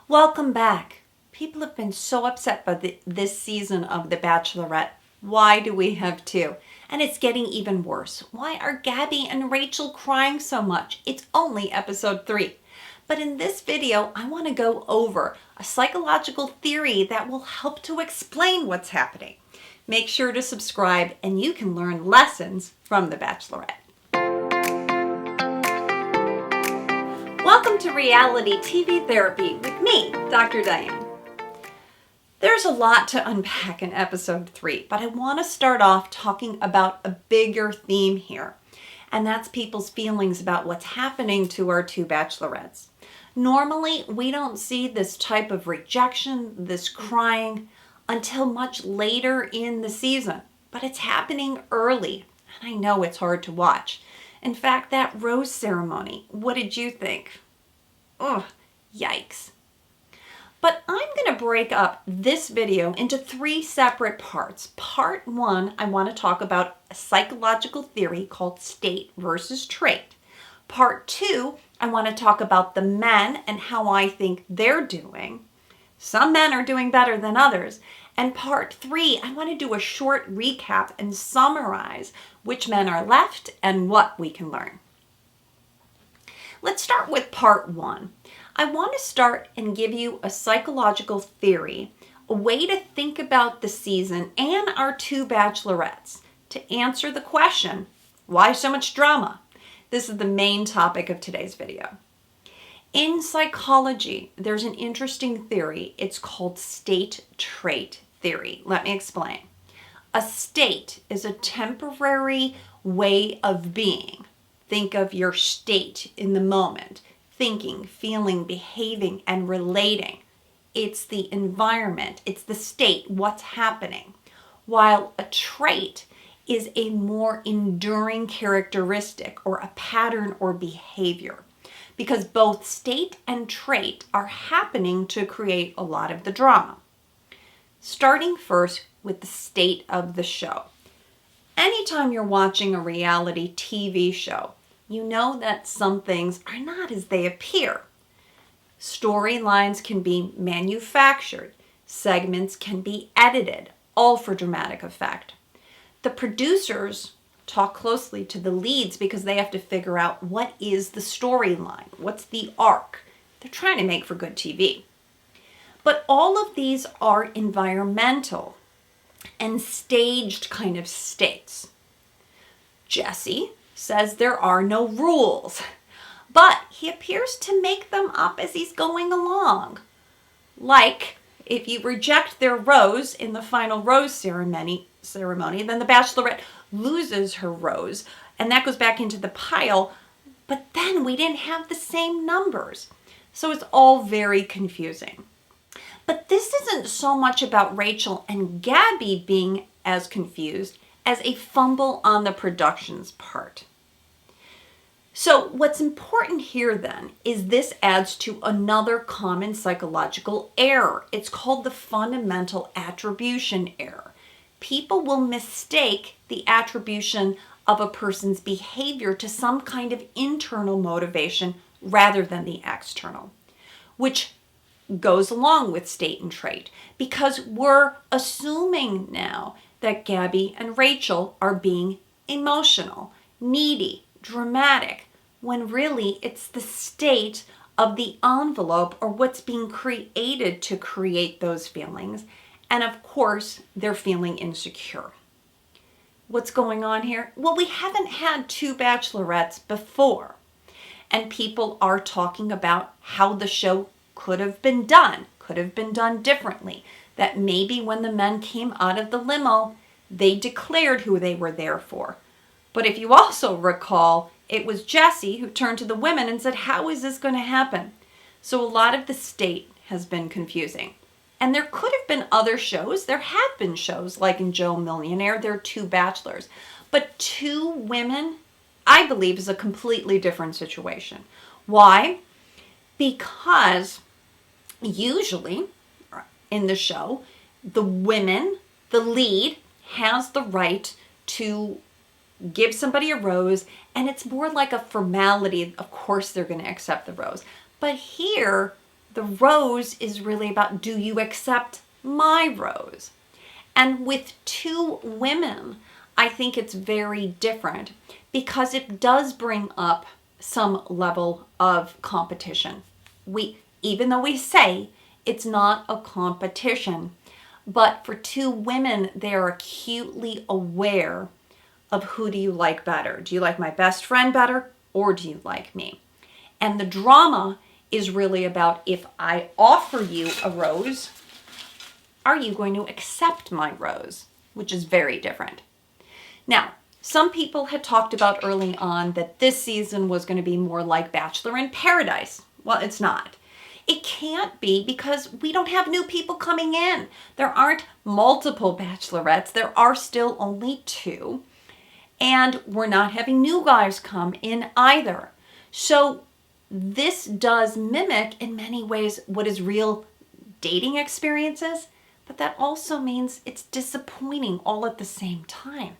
Welcome back. People have been so upset by this season of The Bachelorette. Why do we have two? And it's getting even worse. Why are Gabby and Rachel crying so much? It's only episode 3. But in this video, I want to go over a psychological theory that will help to explain what's happening. Make sure to subscribe and you can learn lessons from The Bachelorette. Welcome to Reality TV Therapy with me, Dr. Diane. There's a lot to unpack in episode 3, but I want to start off talking about a bigger theme here, and that's people's feelings about what's happening to our two bachelorettes. Normally, we don't see this type of rejection, this crying, until much later in the season, but it's happening early, and I know it's hard to watch. In fact, that rose ceremony, what did you think? Ugh, yikes. But I'm going to break up this video into 3 separate parts. Part 1, I want to talk about a psychological theory called state versus trait. Part 2, I want to talk about the men and how I think they're doing. Some men are doing better than others. And part 3, I want to do a short recap and summarize which men are left and what we can learn. Let's start with part 1. I want to start and give you a psychological theory, a way to think about the season and our two bachelorettes to answer the question, why so much drama? This is the main topic of today's video. In psychology, there's an interesting theory. It's called state-trait theory. Let me explain. A state is a temporary way of being. Think of your state in the moment. Thinking, feeling, behaving, and relating. It's the environment. It's the state, what's happening. While a trait is a more enduring characteristic or a pattern or behavior. Because both state and trait are happening to create a lot of the drama. Starting first with the state of the show. Anytime you're watching a reality TV show, you know that some things are not as they appear. Storylines can be manufactured. Segments can be edited, all for dramatic effect. The producers talk closely to the leads because they have to figure out what is the storyline, what's the arc. They're trying to make for good TV. But all of these are environmental and staged kind of states. Jesse says there are no rules, but he appears to make them up as he's going along. Like, if you reject their rose in the final rose ceremony, then the bachelorette loses her rose, and that goes back into the pile, but then we didn't have the same numbers. So it's all very confusing. But this isn't so much about Rachel and Gabby being as confused as a fumble on the production's part. So what's important here then is this adds to another common psychological error. It's called the fundamental attribution error. People will mistake the attribution of a person's behavior to some kind of internal motivation rather than the external, which goes along with state and trait because we're assuming now that Gabby and Rachel are being emotional, needy, dramatic, when really it's the state of the envelope or what's being created to create those feelings. And of course, they're feeling insecure. What's going on here? Well, we haven't had two bachelorettes before. And people are talking about how the show could have been done differently. That maybe when the men came out of the limo, they declared who they were there for. But if you also recall, it was Jesse who turned to the women and said, how is this going to happen? So a lot of the state has been confusing. And there could have been other shows. There have been shows like in Joe Millionaire, there are 2 bachelors. But 2 women, I believe, is a completely different situation. Why? Because usually in the show, the women, the lead, has the right to give somebody a rose, and it's more like a formality. Of course they're going to accept the rose. But here, The rose is really about, do you accept my rose? And with two women, I think it's very different because it does bring up some level of competition. Even though we say it's not a competition, but for two women, they are acutely aware of who do you like better. Do you like my best friend better, or do you like me? And the drama is really about, if I offer you a rose, are you going to accept my rose? Which is very different. Now, some people had talked about early on that this season was going to be more like Bachelor in Paradise. Well, it's not. It can't be because we don't have new people coming in. There aren't multiple bachelorettes. There are still only two. And we're not having new guys come in either. So this does mimic in many ways what is real dating experiences, but that also means it's disappointing all at the same time.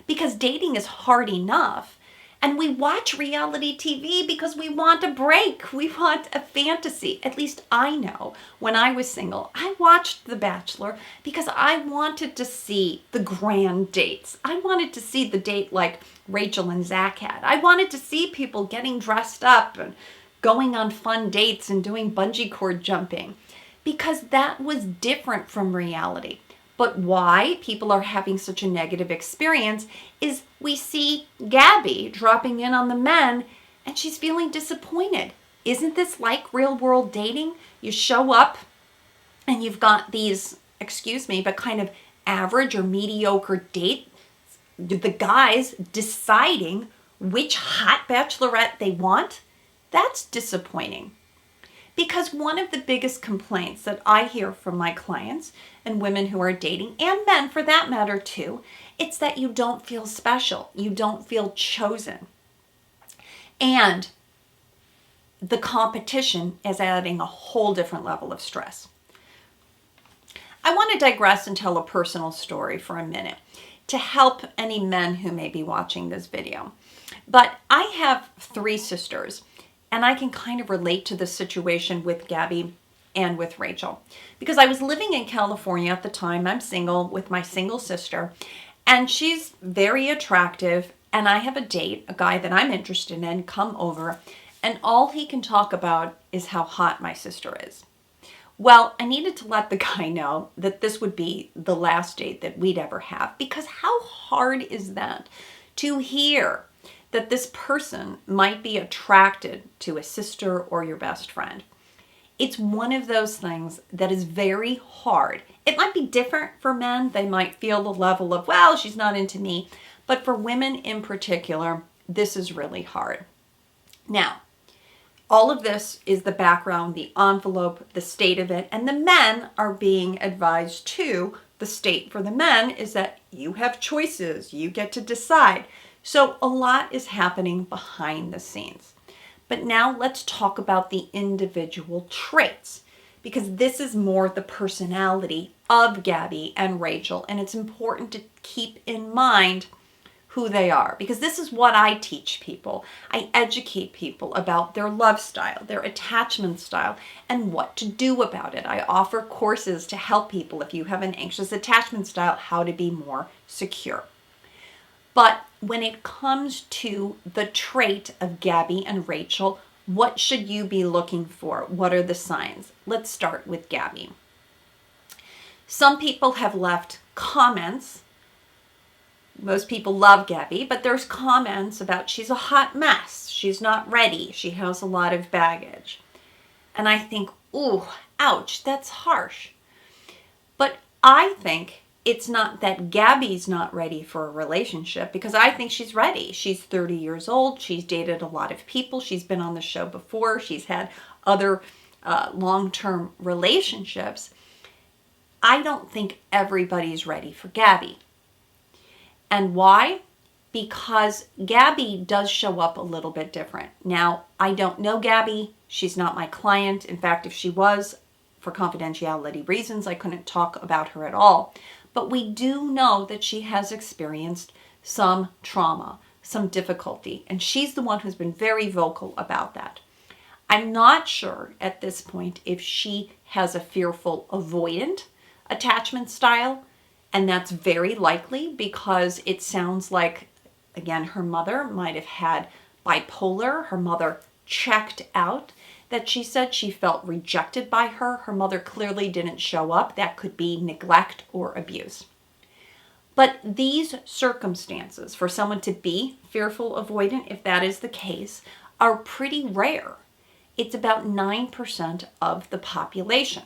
Because dating is hard enough, and we watch reality TV because we want a break. We want a fantasy. At least I know when I was single, I watched The Bachelor because I wanted to see the grand dates. I wanted to see the date like Rachel and Zach had. I wanted to see people getting dressed up and going on fun dates and doing bungee cord jumping because that was different from reality. But why people are having such a negative experience is we see Gabby dropping in on the men and she's feeling disappointed. Isn't this like real world dating? You show up and you've got these, excuse me, but kind of average or mediocre dates. The guys deciding which hot bachelorette they want. That's disappointing. Because one of the biggest complaints that I hear from my clients and women who are dating, and men for that matter too, it's that you don't feel special. You don't feel chosen. And the competition is adding a whole different level of stress. I want to digress and tell a personal story for a minute to help any men who may be watching this video. But I have 3 sisters. And I can kind of relate to the situation with Gabby and with Rachel. Because I was living in California at the time. I'm single with my single sister. And she's very attractive. And I have a date, a guy that I'm interested in, come over. And all he can talk about is how hot my sister is. Well, I needed to let the guy know that this would be the last date that we'd ever have. Because how hard is that to hear that this person might be attracted to a sister or your best friend? It's one of those things that is very hard. It might be different for men. They might feel the level of, well, she's not into me. But for women in particular, this is really hard. Now, all of this is the background, the envelope, the state of it, and the men are being advised too. The state for the men is that you have choices. You get to decide. So a lot is happening behind the scenes. But now let's talk about the individual traits, because this is more the personality of Gabby and Rachel, and it's important to keep in mind who they are, because this is what I teach people. I educate people about their love style, their attachment style, and what to do about it. I offer courses to help people, if you have an anxious attachment style, how to be more secure. But when it comes to the trait of Gabby and Rachel, what should you be looking for? What are the signs? Let's start with Gabby. Some people have left comments. Most people love Gabby, but there's comments about she's a hot mess. She's not ready. She has a lot of baggage. And I think, ooh, ouch, that's harsh. But I think it's not that Gabby's not ready for a relationship, because I think she's ready. She's 30 years old. She's dated a lot of people. She's been on the show before. She's had other long-term relationships. I don't think everybody's ready for Gabby. And why? Because Gabby does show up a little bit different. Now, I don't know Gabby. She's not my client. In fact, if she was, for confidentiality reasons, I couldn't talk about her at all. But we do know that she has experienced some trauma, some difficulty, and she's the one who's been very vocal about that. I'm not sure at this point if she has a fearful avoidant attachment style, and that's very likely because it sounds like, again, her mother might have had bipolar. Her mother checked out, that she said she felt rejected by her. Her mother clearly didn't show up. That could be neglect or abuse. But these circumstances, for someone to be fearful avoidant, if that is the case, are pretty rare. It's about 9% of the population.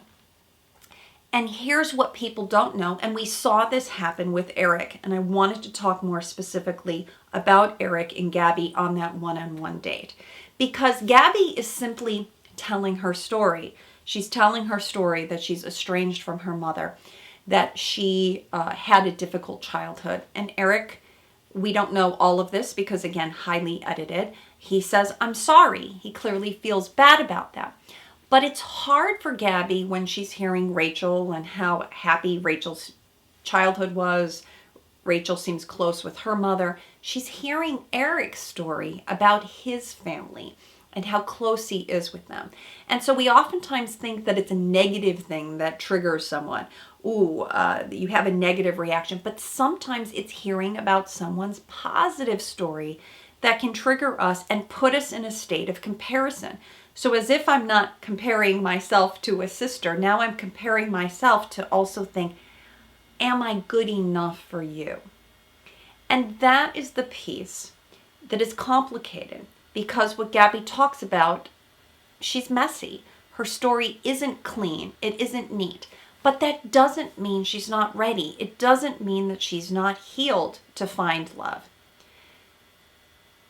And here's what people don't know, and we saw this happen with Eric, and I wanted to talk more specifically about Eric and Gabby on that one-on-one date. Because Gabby is simply telling her story. She's telling her story that she's estranged from her mother, that she had a difficult childhood. And Eric, we don't know all of this because, again, highly edited. He says, I'm sorry. He clearly feels bad about that. But it's hard for Gabby when she's hearing Rachel and how happy Rachel's childhood was. Rachel seems close with her mother. She's hearing Eric's story about his family and how close he is with them. And so we oftentimes think that it's a negative thing that triggers someone. Ooh, you have a negative reaction. But sometimes it's hearing about someone's positive story that can trigger us and put us in a state of comparison. So as if I'm not comparing myself to a sister, now I'm comparing myself to also think, am I good enough for you? And that is the piece that is complicated, because what Gabby talks about, she's messy. Her story isn't clean. It isn't neat. But that doesn't mean she's not ready. It doesn't mean that she's not healed to find love.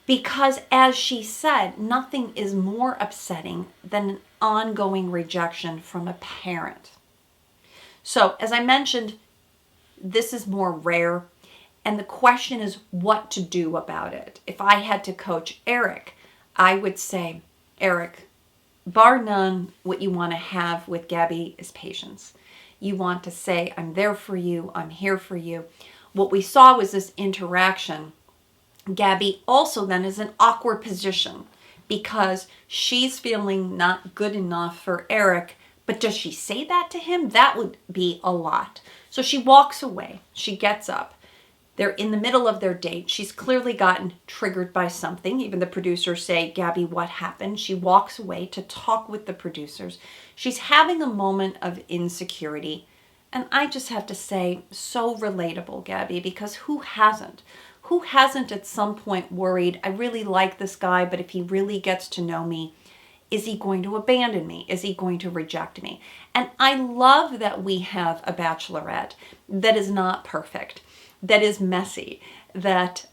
Because as she said, nothing is more upsetting than an ongoing rejection from a parent. So as I mentioned, this is more rare. And the question is what to do about it. If I had to coach Eric, I would say, Eric, bar none, what you want to have with Gabby is patience. You want to say, I'm there for you. I'm here for you. What we saw was this interaction. Gabby also then is in an awkward position because she's feeling not good enough for Eric. But does she say that to him? That would be a lot. So she walks away. She gets up. They're in the middle of their date. She's clearly gotten triggered by something. Even the producers say, Gabby, what happened? She walks away to talk with the producers. She's having a moment of insecurity. And I just have to say, so relatable, Gabby, because who hasn't? Who hasn't at some point worried, I really like this guy, but if he really gets to know me, is he going to abandon me? Is he going to reject me? And I love that we have a Bachelorette that is not perfect, that is messy, that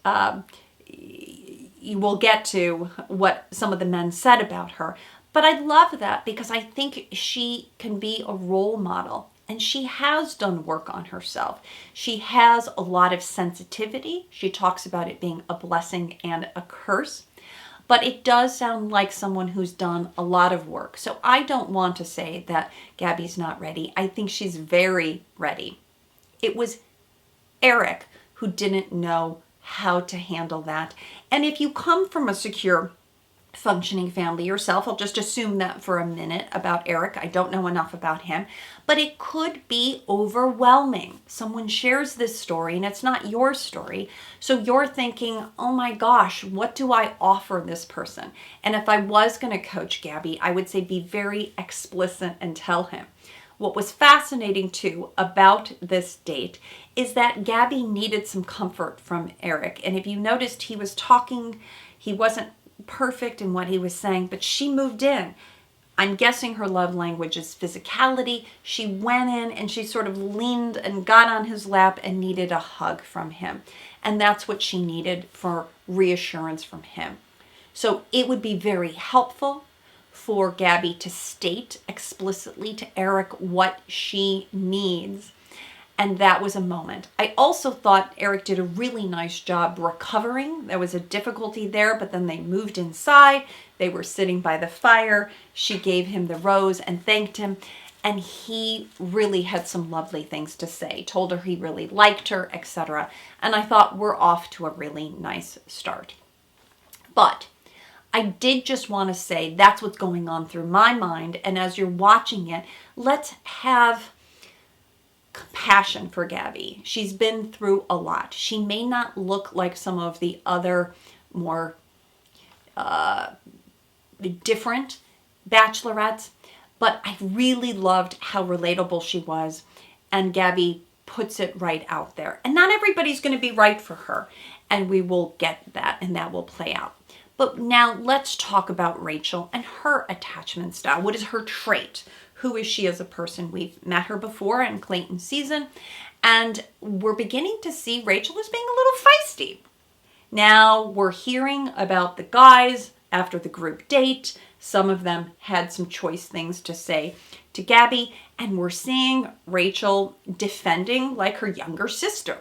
you will get to what some of the men said about her. But I love that because I think she can be a role model. And she has done work on herself. She has a lot of sensitivity. She talks about it being a blessing and a curse. But it does sound like someone who's done a lot of work. So I don't want to say that Gabby's not ready. I think she's very ready. It was Eric who didn't know how to handle that. And if you come from a secure, functioning family yourself, I'll just assume that for a minute about Eric. I don't know enough about him, but it could be overwhelming. Someone shares this story and it's not your story. So you're thinking, oh my gosh, what do I offer this person? And if I was going to coach Gabby, I would say be very explicit and tell him. What was fascinating too about this date is that Gabby needed some comfort from Eric. And if you noticed, he was talking, he wasn't perfect in what he was saying, but she moved in. I'm guessing her love language is physicality. She went in and she sort of leaned and got on his lap and needed a hug from him. And that's what she needed for reassurance from him. So it would be very helpful for Gabby to state explicitly to Eric what she needs. And that was a moment. I also thought Eric did a really nice job recovering. There was a difficulty there, but then they moved inside. They were sitting by the fire. She gave him the rose and thanked him. And he really had some lovely things to say. Told her he really liked her, etc. And I thought we're off to a really nice start. But I did just want to say that's what's going on through my mind. And as you're watching it, let's have compassion for Gabby. She's been through a lot. She may not look like some of the other more different bachelorettes, but I really loved how relatable she was. And Gabby puts it right out there. And not everybody's going to be right for her. And we will get that, and that will play out. But now let's talk about Rachel and her attachment style. What is her trait? Who is she as a person? We've met her before in Clayton's season, and we're beginning to see Rachel as being a little feisty. Now we're hearing about the guys after the group date. Some of them had some choice things to say to Gabby, and we're seeing Rachel defending like her younger sister.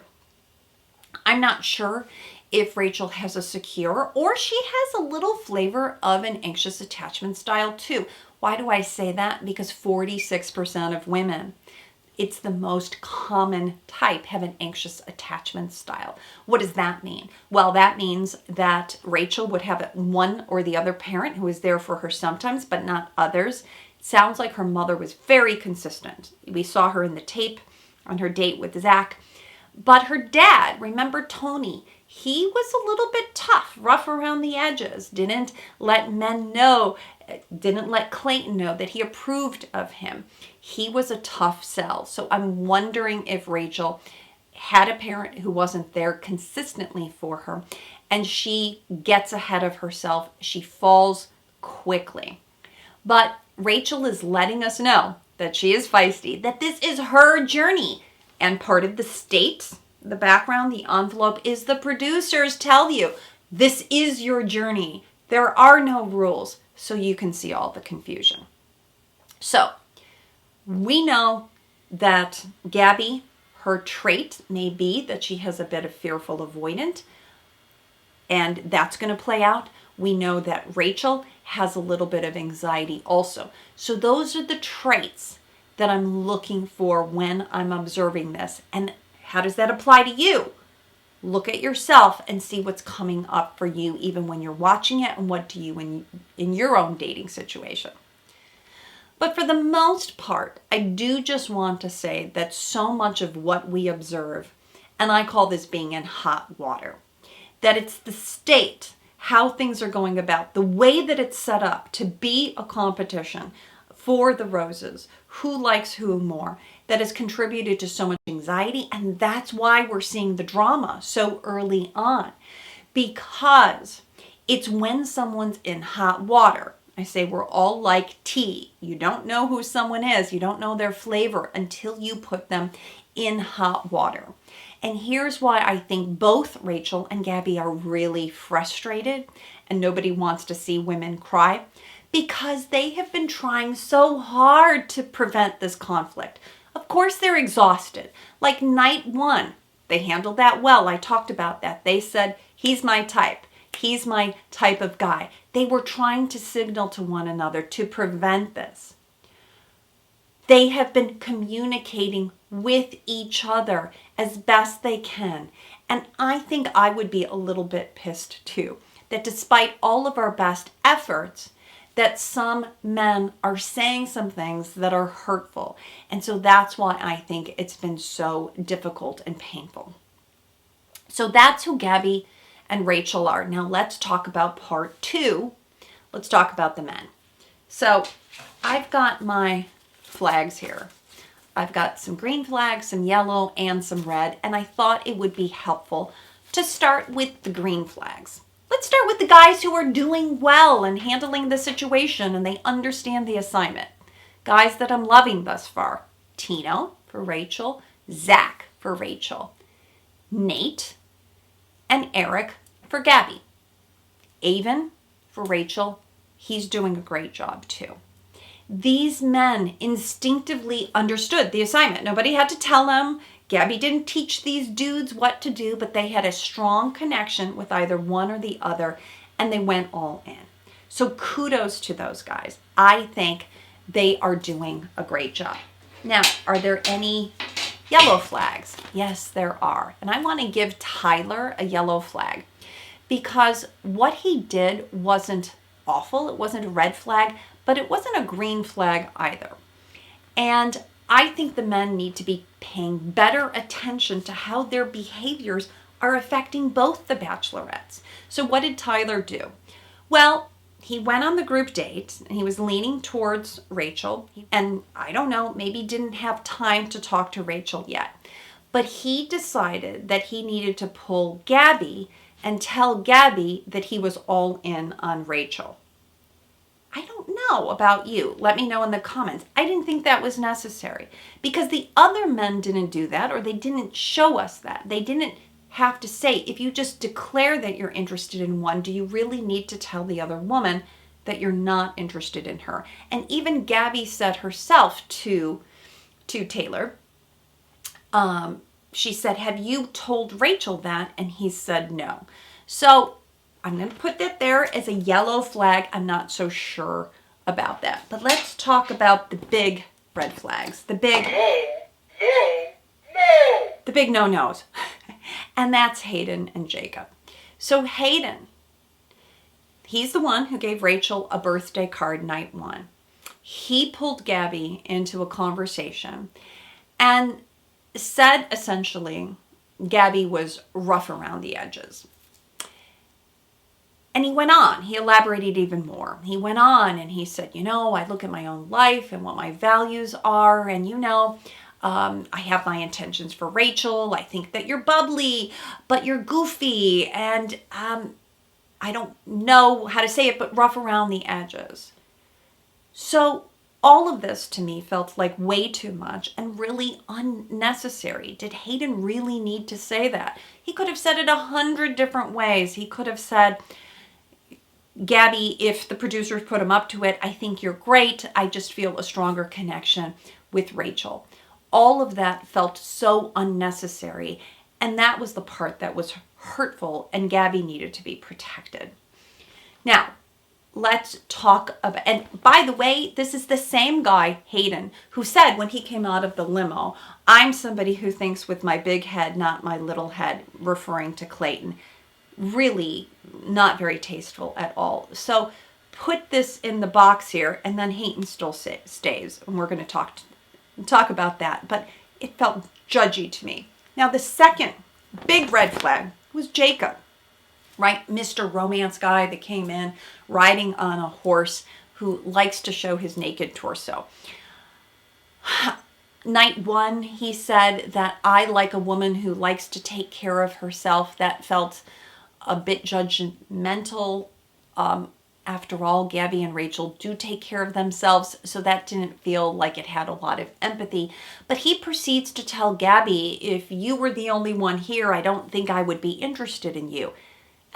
I'm not sure if Rachel has a secure or she has a little flavor of an anxious attachment style too. Why do I say that? Because 46% of women, it's the most common type, have an anxious attachment style. What does that mean? Well, that means that Rachel would have one or the other parent who is there for her sometimes, but not others. It sounds like her mother was very consistent. We saw her in the tape on her date with Zach. But her dad, remember Tony, he was a little bit tough, rough around the edges, didn't let men know, didn't let Clayton know that he approved of him. He was a tough sell. So I'm wondering if Rachel had a parent who wasn't there consistently for her, and she gets ahead of herself. She falls quickly. But Rachel is letting us know that she is feisty, that this is her journey. And part of the state, the background, the envelope is the producers tell you, this is your journey. There are no rules, so you can see all the confusion. So we know that Gabby, her trait may be that she has a bit of fearful avoidant, and that's going to play out. We know that Rachel has a little bit of anxiety also. So those are the traits that I'm looking for when I'm observing this. And how does that apply to you? Look at yourself and see what's coming up for you even when you're watching it, and what do you in your own dating situation. But for the most part, I do just want to say that so much of what we observe, and I call this being in hot water, that it's the state, how things are going about, the way that it's set up to be a competition for the roses, who likes who more, that has contributed to so much anxiety. And that's why we're seeing the drama so early on, because it's when someone's in hot water. I say we're all like tea. You don't know who someone is. You don't know their flavor until you put them in hot water. And here's why I think both Rachel and Gabby are really frustrated, and nobody wants to see women cry, because they have been trying so hard to prevent this conflict. Of course, they're exhausted. Like night one, they handled that well. I talked about that. They said, he's my type. He's my type of guy. They were trying to signal to one another to prevent this. They have been communicating with each other as best they can. And I think I would be a little bit pissed too, that despite all of our best efforts, that some men are saying some things that are hurtful. And so that's why I think it's been so difficult and painful. So that's who Gabby and Rachel are. Now let's talk about part two. Let's talk about the men. So I've got my flags here. I've got some green flags, some yellow, and some red. And I thought it would be helpful to start with the green flags. Let's start with the guys who are doing well and handling the situation and they understand the assignment. Guys that I'm loving thus far. Tino for Rachel, Zach for Rachel, Nate and Eric for Gabby. Avon for Rachel, he's doing a great job too. These men instinctively understood the assignment. Nobody had to tell them. Gabby didn't teach these dudes what to do, but they had a strong connection with either one or the other, and they went all in. So kudos to those guys. I think they are doing a great job. Now, are there any yellow flags? Yes, there are. And I want to give Tyler a yellow flag because what he did wasn't awful. It wasn't a red flag, but it wasn't a green flag either. And I think the men need to be paying better attention to how their behaviors are affecting both the bachelorettes. So what did Tyler do? Well, he went on the group date and he was leaning towards Rachel. And I don't know, maybe didn't have time to talk to Rachel yet. But he decided that he needed to pull Gabby and tell Gabby that he was all in on Rachel. I don't know about you. Let me know in the comments. I didn't think that was necessary because the other men didn't do that, or they didn't show us that. They didn't have to say, if you just declare that you're interested in one, do you really need to tell the other woman that you're not interested in her? And even Gabby said herself to Taylor, she said, have you told Rachel that? And he said no. So I'm going to put that there as a yellow flag. I'm not so sure about that. But let's talk about the big red flags. The big no-nos. And that's Hayden and Jacob. So Hayden, he's the one who gave Rachel a birthday card night one. He pulled Gabby into a conversation and said essentially Gabby was rough around the edges. And he went on, he elaborated even more. He went on and he said, I look at my own life and what my values are. And I have my intentions for Rachel. I think that you're bubbly, but you're goofy. And I don't know how to say it, but rough around the edges. So all of this to me felt like way too much and really unnecessary. Did Hayden really need to say that? He could have said it 100 different ways. He could have said, Gabby, if the producers put him up to it, I think you're great. I just feel a stronger connection with Rachel. All of that felt so unnecessary. And that was the part that was hurtful, and Gabby needed to be protected. Now, let's talk about, and by the way, this is the same guy, Hayden, who said when he came out of the limo, I'm somebody who thinks with my big head, not my little head, referring to Clayton. Really not very tasteful at all. So put this in the box here, and then Hayden still stays, and we're going to talk about that, but it felt judgy to me. Now, the second big red flag was Jacob, right? Mr. Romance guy that came in riding on a horse who likes to show his naked torso. Night one, he said that I like a woman who likes to take care of herself. That felt a bit judgmental. After all, Gabby and Rachel do take care of themselves, so that didn't feel like it had a lot of empathy. But he proceeds to tell Gabby, if you were the only one here, I don't think I would be interested in you.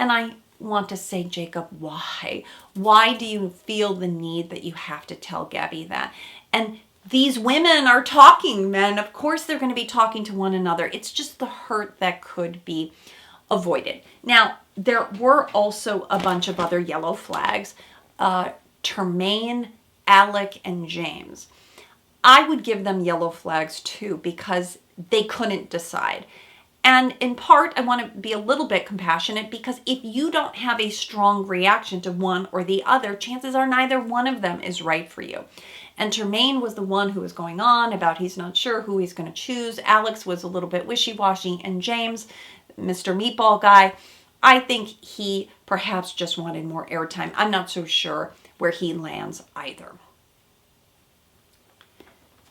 And I want to say, Jacob, why? Why do you feel the need that you have to tell Gabby that? And these women are talking, men. Of course they're going to be talking to one another. It's just the hurt that could be avoided. Now, there were also a bunch of other yellow flags. Tremaine, Alec, and James. I would give them yellow flags too because they couldn't decide. And in part, I want to be a little bit compassionate because if you don't have a strong reaction to one or the other, chances are neither one of them is right for you. And Tremaine was the one who was going on about he's not sure who he's going to choose. Alex was a little bit wishy-washy. And James, Mr. Meatball guy, I think he perhaps just wanted more airtime. I'm not so sure where he lands either.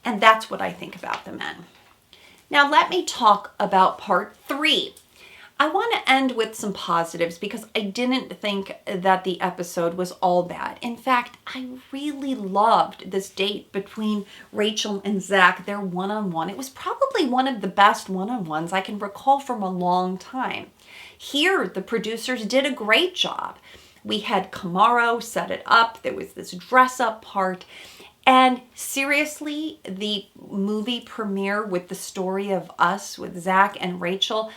And that's what I think about the men. Now let me talk about part 3. I want to end with some positives because I didn't think that the episode was all bad. In fact, I really loved this date between Rachel and Zach, their one-on-one. It was probably one of the best one-on-ones I can recall from a long time. Here, the producers did a great job. We had Camaro set it up. There was this dress-up part. And seriously, the movie premiere with the story of us with Zach and Rachel,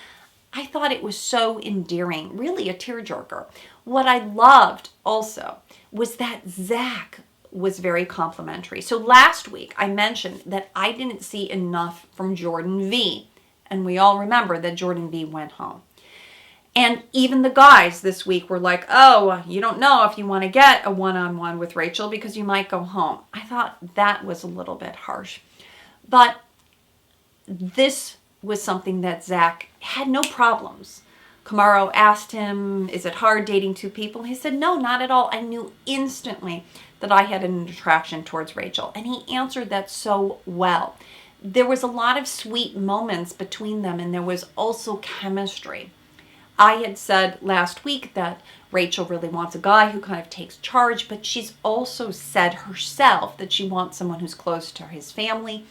I thought it was so endearing, really a tearjerker. What I loved also was that Zach was very complimentary. So last week I mentioned that I didn't see enough from Jordan V. And we all remember that Jordan V went home. And even the guys this week were like, oh, you don't know if you want to get a one-on-one with Rachel because you might go home. I thought that was a little bit harsh. But this was something that Zach had no problems. Camaro asked him, is it hard dating two people? He said, no, not at all. I knew instantly that I had an attraction towards Rachel. And he answered that so well. There was a lot of sweet moments between them, and there was also chemistry. I had said last week that Rachel really wants a guy who kind of takes charge, but she's also said herself that she wants someone who's close to his family.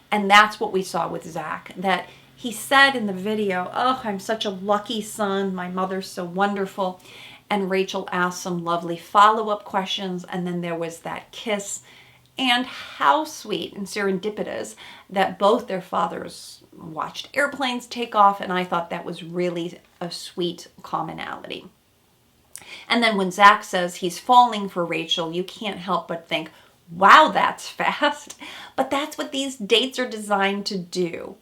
And that's what we saw with Zach, that he said in the video, oh, I'm such a lucky son. My mother's so wonderful. And Rachel asked some lovely follow-up questions, and then there was that kiss. And how sweet and serendipitous that both their fathers watched airplanes take off, and I thought that was really a sweet commonality. And then when Zach says he's falling for Rachel, you can't help but think, wow, that's fast. But that's what these dates are designed to do.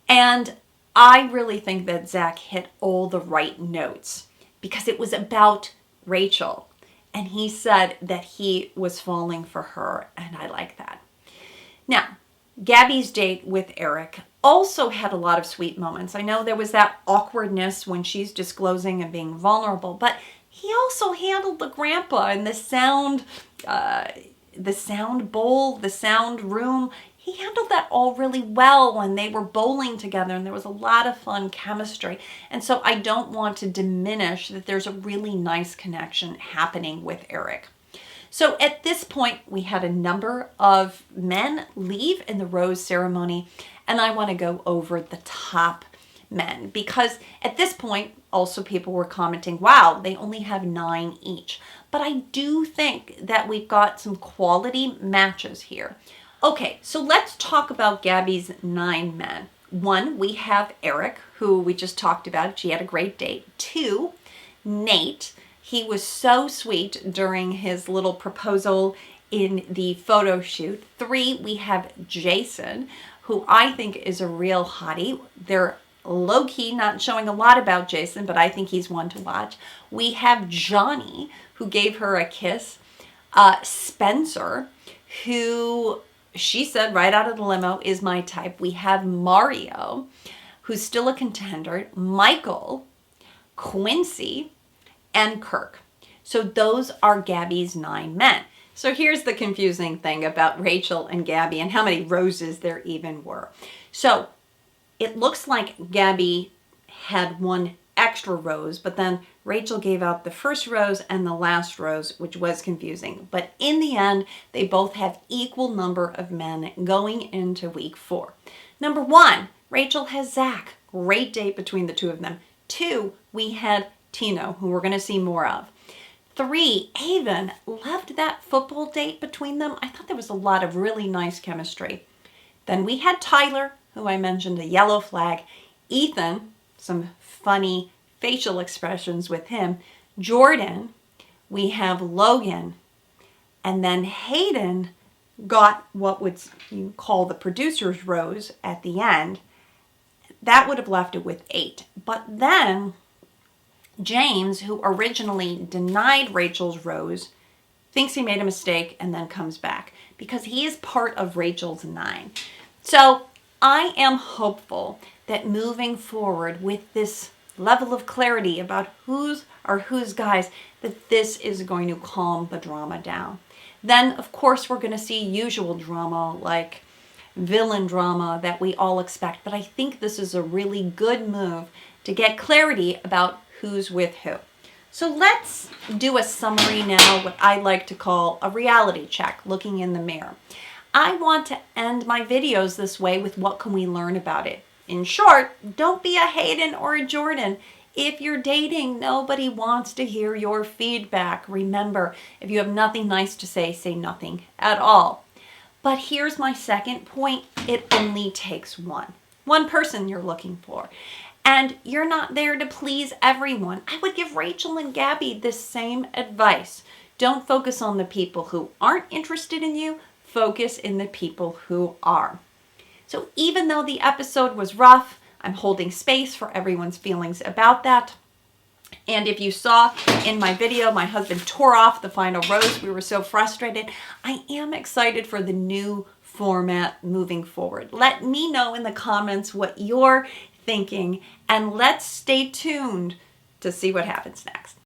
And I really think that Zach hit all the right notes because it was about Rachel. And he said that he was falling for her, and I like that. Now, Gabby's date with Eric also had a lot of sweet moments. I know there was that awkwardness when she's disclosing and being vulnerable, but he also handled the grandpa and the sound bowl, the sound room. He handled that all really well, and they were bowling together, and there was a lot of fun chemistry. And so I don't want to diminish that there's a really nice connection happening with Eric. So at this point, we had a number of men leave in the rose ceremony, and I want to go over the top men because at this point, also people were commenting, wow, they only have 9 each. But I do think that we've got some quality matches here. Okay, so let's talk about Gabby's 9 men. 1, we have Eric, who we just talked about. She had a great date. 2, Nate. He was so sweet during his little proposal in the photo shoot. 3, we have Jason, who I think is a real hottie. They're low-key not showing a lot about Jason, but I think he's one to watch. We have Johnny, who gave her a kiss. Spencer, who she said right out of the limo is my type. We have Mario, who's still a contender. Michael, Quincy, and Kirk. So those are Gabby's 9 men. So here's the confusing thing about Rachel and Gabby and how many roses there even were. So it looks like Gabby had 1 extra rose, but then Rachel gave out the first rose and the last rose, which was confusing. But in the end, they both have equal number of men going into week 4. Number 1, Rachel has Zach. Great date between the two of them. 2, we had Tino, who we're going to see more of. 3, Avon. Loved that football date between them. I thought there was a lot of really nice chemistry. Then we had Tyler, who I mentioned, a yellow flag. Ethan, some funny facial expressions with him. Jordan, we have Logan. And then Hayden got what would you call the producer's rose at the end. That would have left it with 8. But then James, who originally denied Rachel's rose, thinks he made a mistake and then comes back because he is part of Rachel's 9. So I am hopeful that moving forward with this level of clarity about whose guys, that this is going to calm the drama down. Then, of course, we're going to see usual drama like villain drama that we all expect. But I think this is a really good move to get clarity about who's with who. So let's do a summary now, what I like to call a reality check, looking in the mirror. I want to end my videos this way with what can we learn about it. In short, don't be a Hayden or a Jordan. If you're dating, nobody wants to hear your feedback. Remember, if you have nothing nice to say, say nothing at all. But here's my second point. It only takes one person you're looking for. And you're not there to please everyone. I would give Rachel and Gabby the same advice. Don't focus on the people who aren't interested in you. Focus in the people who are. So even though the episode was rough, I'm holding space for everyone's feelings about that. And if you saw in my video, my husband tore off the final rose. We were so frustrated. I am excited for the new format moving forward. Let me know in the comments what you're thinking, and let's stay tuned to see what happens next.